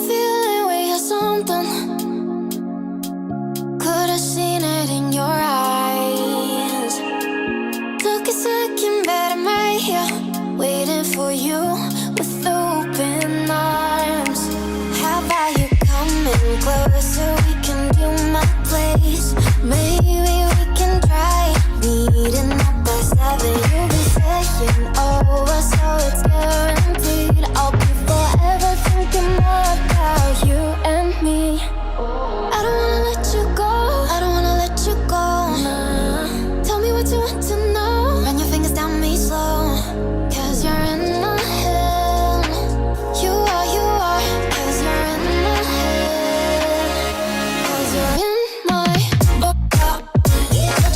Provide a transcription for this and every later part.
feeling we had something. Could've seen it in your eyes. Took a second, but I'm right here, waiting for you with open arms. How about you coming closer? We can do my place. Maybe we can try meeting up by 7. You'll be saying over, so it's guaranteed. I'll be forever thinking more about you and me. I don't wanna let you go, I don't wanna let you go. Nah. Tell me what you want to know. Run your fingers down me slow, 'cause you're in my head. You are, 'cause you're in my head. 'Cause you're in my what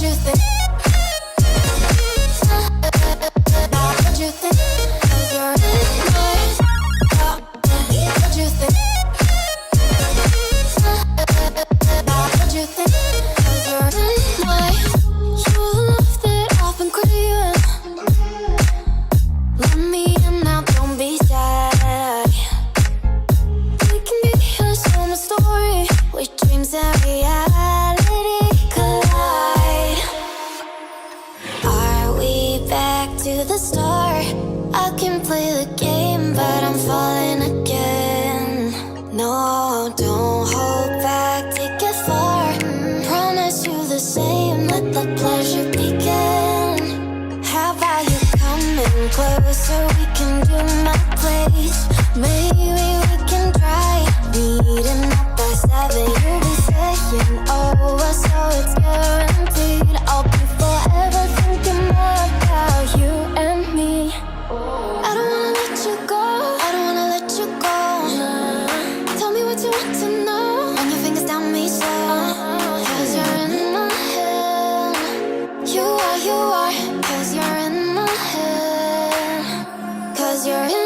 you think? What you think? 'Cause you're in my what you think? What you think? 'Cause you're in my you love that I've been craving. Let me in now, don't be shy. We can be a summer story with dreams and reality collide. Are we back to the start? I can play the game, but I'm falling again. No, don't hold back, take it far. Promise you the same, let the pleasure begin. How about you coming closer? We can do my place. Maybe we can try meeting up by 7. You'll be saying over, so it's guaranteed. I'll be forever thinking more about you and me. I don't wanna let you go, I don't wanna let you go. Nah. Tell me what you want to know. Run your fingers down me slow, 'cause you're in my head. You are, 'cause you're in my head. 'Cause you're in